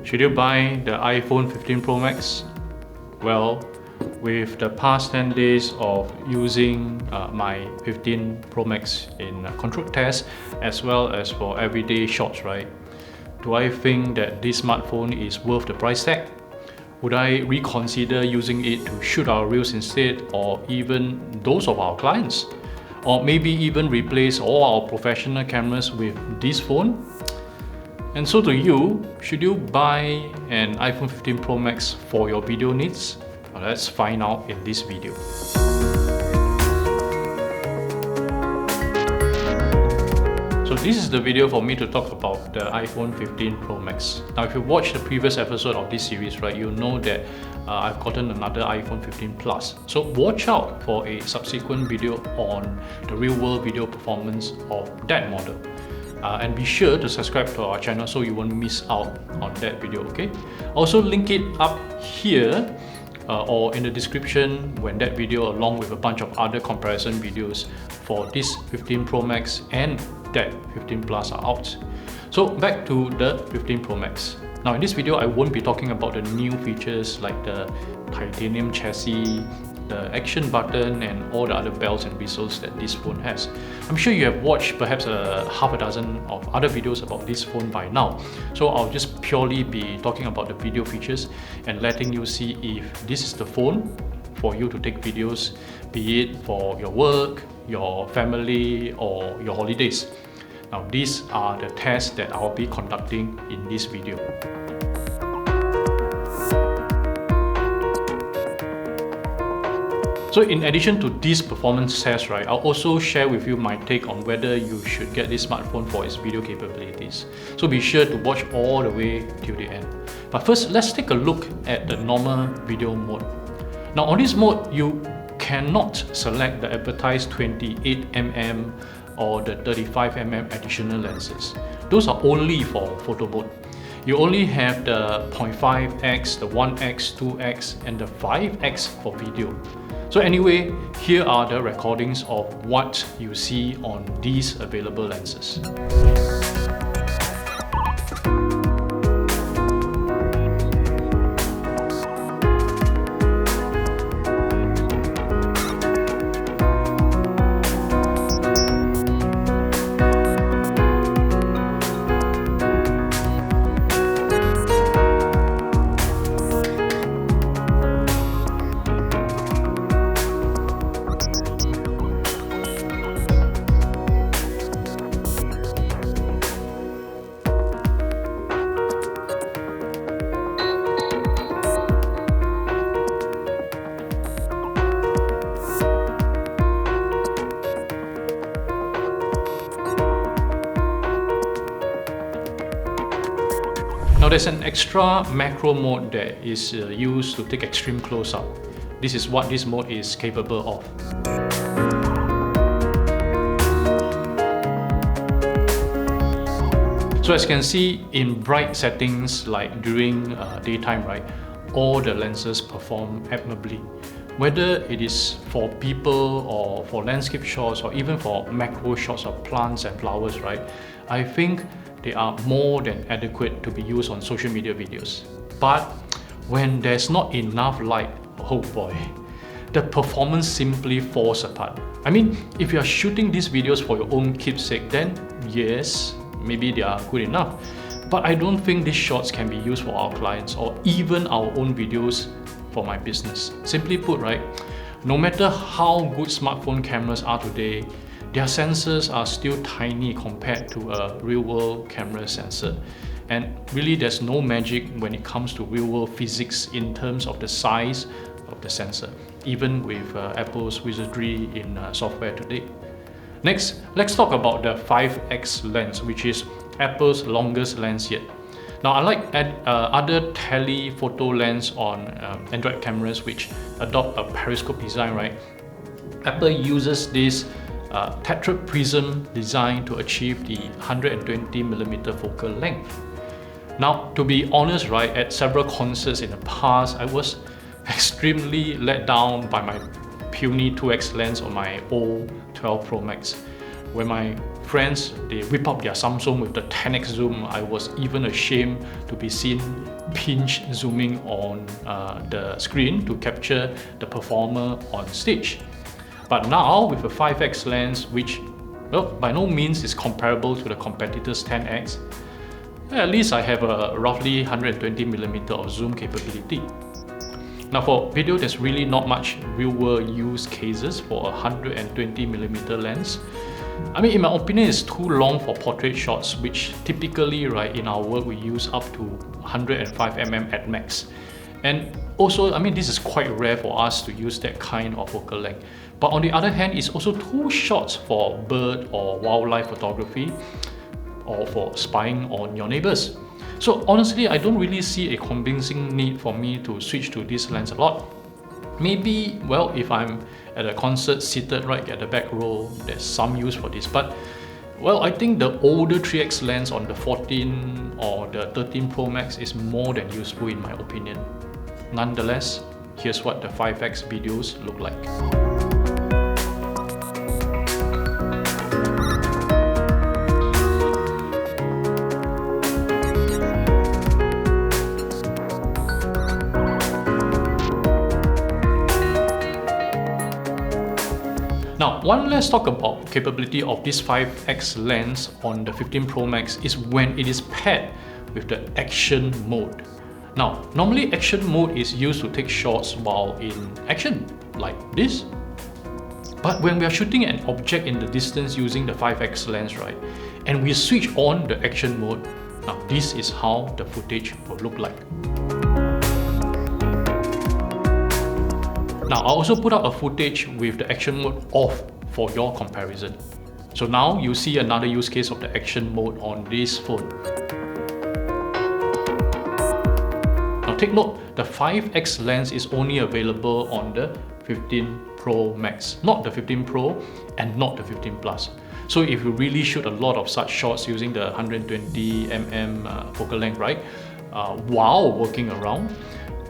Should you buy the iPhone 15 Pro Max? Well, with the past 10 days of using my 15 Pro Max in controlled tests as well as for everyday shots, right? Do I think that this smartphone is worth the price tag? Would I reconsider using it to shoot our reels instead, or even those of our clients? Or maybe even replace all our professional cameras with this phone? And so to you, should you buy an iPhone 15 Pro Max for your video needs? Well, let's find out in this video. So this is the video for me to talk about the iPhone 15 Pro Max. Now if you watched the previous episode of this series, right, you'll know that I've gotten another iPhone 15 Plus. So watch out for a subsequent video on the real-world video performance of that model. And be sure to subscribe to our channel so you won't miss out on that video, okay? Also link it up here or in the description when that video, along with a bunch of other comparison videos for this 15 Pro Max and that 15 Plus are out. So back to the 15 Pro Max. Now in this video, I won't be talking about the new features like the titanium chassis, the action button and all the other bells and whistles that this phone has. I'm sure you have watched perhaps half a dozen of other videos about this phone by now. So I'll just purely be talking about the video features and letting you see if this is the phone for you to take videos, be it for your work, your family or your holidays. Now these are the tests that I'll be conducting in this video. So in addition to this performance test, right, I'll also share with you my take on whether you should get this smartphone for its video capabilities. So be sure to watch all the way till the end. But first, let's take a look at the normal video mode. Now on this mode, you cannot select the advertised 28mm or the 35mm additional lenses. Those are only for photo mode. You only have the 0.5x, the 1x, 2x and the 5x for video. So anyway, here are the recordings of what you see on these available lenses. Now there's an extra macro mode that is used to take extreme close-up. This is what this mode is capable of. So as you can see, in bright settings like during daytime, right, all the lenses perform admirably. Whether it is for people or for landscape shots or even for macro shots of plants and flowers, right, I think they are more than adequate to be used on social media videos. But when there's not enough light, oh boy, the performance simply falls apart. I mean, if you are shooting these videos for your own keepsake, then yes, maybe they are good enough. But I don't think these shots can be used for our clients or even our own videos for my business. Simply put, right, no matter how good smartphone cameras are today, their sensors are still tiny compared to a real-world camera sensor. And really there's no magic when it comes to real-world physics in terms of the size of the sensor, even with Apple's wizardry in software today. Next, let's talk about the 5x lens, which is Apple's longest lens yet. Now, unlike other telephoto lens on Android cameras which adopt a periscope design, right, Apple uses this tetrad prism design to achieve the 120mm focal length. Now, to be honest, right, at several concerts in the past, I was extremely let down by my puny 2x lens on my old 12 Pro Max. When my friends, they whip up their Samsung with the 10x zoom. I was even ashamed to be seen pinch zooming on the screen to capture the performer on stage. But now with a 5x lens, which by no means is comparable to the competitor's 10x, at least I have a roughly 120mm of zoom capability. Now for video, there's really not much real-world use cases for a 120mm lens. I mean, in my opinion, it's too long for portrait shots, which typically, right, in our work we use up to 105mm at max. And also, I mean, this is quite rare for us to use that kind of focal length. But on the other hand, it's also too short for bird or wildlife photography or for spying on your neighbors. So honestly, I don't really see a convincing need for me to switch to this lens a lot. Maybe, well, if I'm at a concert seated right at the back row, there's some use for this. But, well, I think the older 3x lens on the 14 or the 13 Pro Max is more than useful in my opinion. Nonetheless, here's what the 5x videos look like. Now, let's talk about capability of this 5x lens on the 15 Pro Max is when it is paired with the action mode. Now, normally action mode is used to take shots while in action, like this. But when we are shooting an object in the distance using the 5x lens, right, and we switch on the action mode, now this is how the footage will look like. Now, I also put up a footage with the action mode off for your comparison. So now you see another use case of the action mode on this phone. Now take note, the 5x lens is only available on the 15 Pro Max, not the 15 Pro and not the 15 Plus. So if you really shoot a lot of such shots using the 120mm focal length, right, while working around,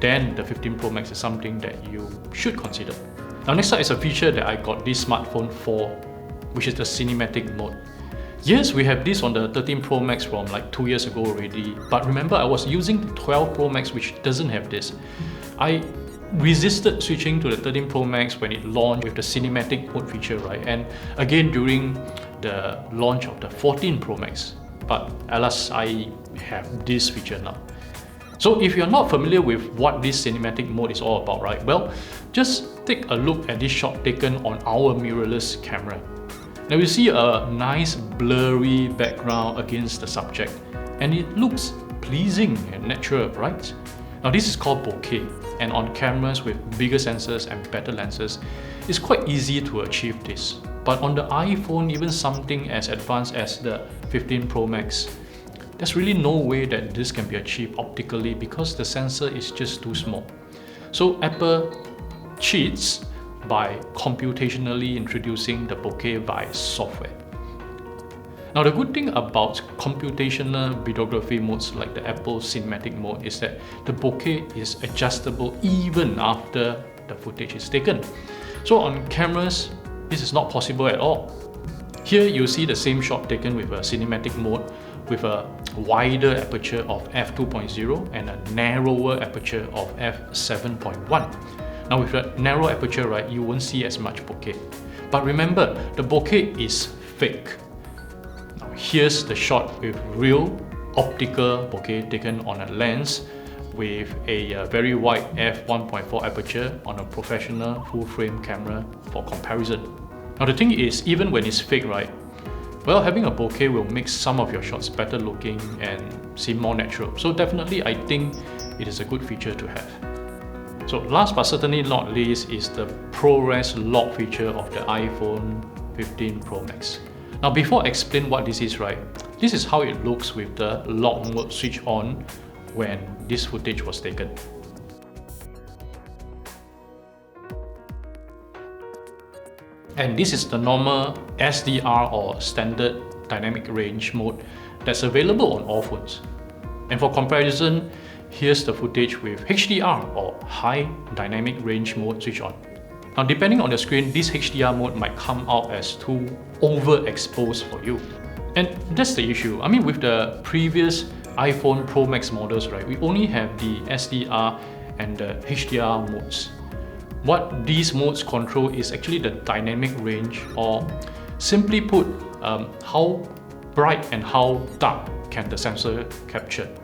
then the 15 Pro Max is something that you should consider. Now next up is a feature that I got this smartphone for, which is the cinematic mode. Yes, we have this on the 13 Pro Max from like 2 years ago already, but remember I was using the 12 Pro Max which doesn't have this. I resisted switching to the 13 Pro Max when it launched with the cinematic mode feature, right? And again during the launch of the 14 Pro Max, but alas, I have this feature now. So if you're not familiar with what this cinematic mode is all about, right? Well, just take a look at this shot taken on our mirrorless camera. Now you see a nice blurry background against the subject, and it looks pleasing and natural, right? Now this is called bokeh, and on cameras with bigger sensors and better lenses, it's quite easy to achieve this. But on the iPhone, even something as advanced as the 15 Pro Max, there's really no way that this can be achieved optically because the sensor is just too small. So Apple cheats by computationally introducing the bokeh via software. Now the good thing about computational videography modes like the Apple cinematic mode is that the bokeh is adjustable even after the footage is taken. So on cameras, this is not possible at all. Here you see the same shot taken with a cinematic mode with a wider aperture of f2.0 and a narrower aperture of f7.1. Now with a narrow aperture, right, you won't see as much bokeh. But remember, the bokeh is fake. Now here's the shot with real optical bokeh taken on a lens with a very wide f1.4 aperture on a professional full-frame camera for comparison. Now the thing is, even when it's fake, right, well, having a bokeh will make some of your shots better looking and seem more natural. So definitely, I think it is a good feature to have. So last but certainly not least is the ProRes lock feature of the iPhone 15 Pro Max. Now before I explain what this is, right, this is how it looks with the lock mode switch on when this footage was taken. And this is the normal SDR or standard dynamic range mode that's available on all phones. And for comparison, here's the footage with HDR or high dynamic range mode switch on. Now, depending on the screen, this HDR mode might come out as too overexposed for you. And that's the issue. I mean, with the previous iPhone Pro Max models, right, we only have the SDR and the HDR modes. What these modes control is actually the dynamic range, or simply put, how bright and how dark can the sensor capture.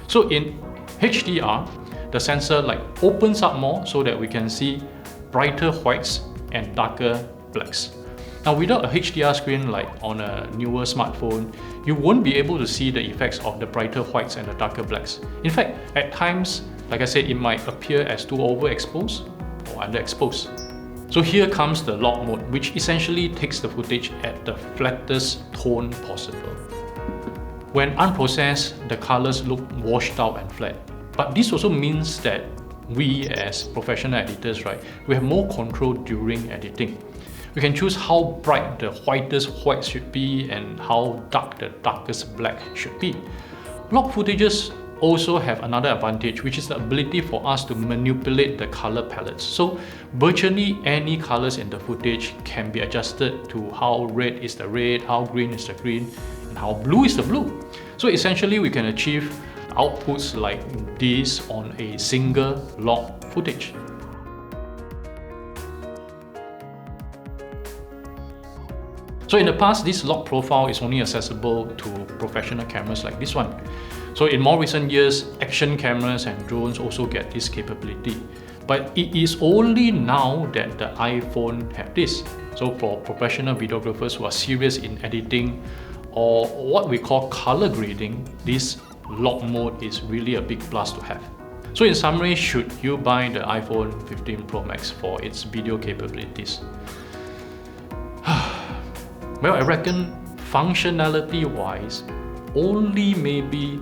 So in HDR, the sensor opens up more so that we can see brighter whites and darker blacks. Now, without a HDR screen like on a newer smartphone, you won't be able to see the effects of the brighter whites and the darker blacks. In fact, at times, like I said, it might appear as too overexposed or underexposed. So here comes the log mode, which essentially takes the footage at the flattest tone possible. When unprocessed, the colors look washed out and flat. But this also means that we as professional editors, right, we have more control during editing. We can choose how bright the whitest white should be and how dark the darkest black should be. Log footages also have another advantage, which is the ability for us to manipulate the color palettes. So virtually any colors in the footage can be adjusted to how red is the red, how green is the green, and how blue is the blue. So essentially we can achieve outputs like this on a single log footage. So in the past, this log profile is only accessible to professional cameras like this one. So in more recent years, action cameras and drones also get this capability. But it is only now that the iPhone have this. So for professional videographers who are serious in editing or what we call color grading, this log mode is really a big plus to have. So in summary, should you buy the iPhone 15 Pro Max for its video capabilities? Well, I reckon functionality-wise, only maybe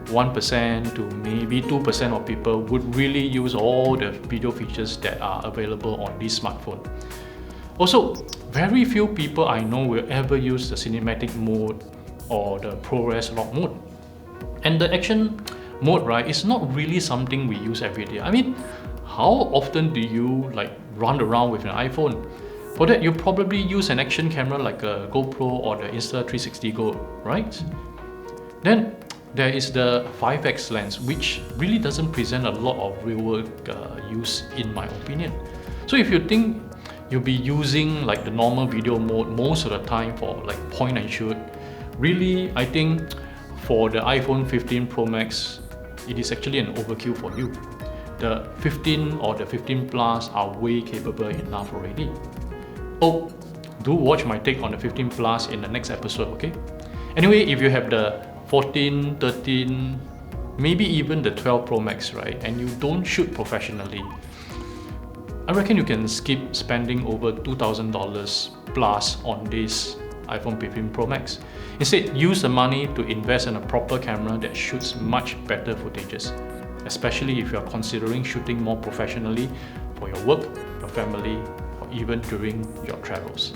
1% to maybe 2% of people would really use all the video features that are available on this smartphone. Also, very few people I know will ever use the cinematic mode or the ProRes log mode. And the action mode, right, is not really something we use every day. I mean, how often do you run around with an iPhone? For that, you probably use an action camera like a GoPro or the Insta360 Go, right? Then there is the 5x lens, which really doesn't present a lot of real-world use in my opinion. So if you think you'll be using the normal video mode most of the time for point and shoot, really I think for the iPhone 15 Pro Max, it is actually an overkill for you. The 15 or the 15 Plus are way capable enough already. Oh, do watch my take on the 15 Plus in the next episode, okay? Anyway, if you have the 14, 13, maybe even the 12 Pro Max, right, and you don't shoot professionally, I reckon you can skip spending over $2,000 plus on this iPhone 15 Pro Max. Instead, use the money to invest in a proper camera that shoots much better footages, especially if you are considering shooting more professionally for your work, your family, or even during your travels.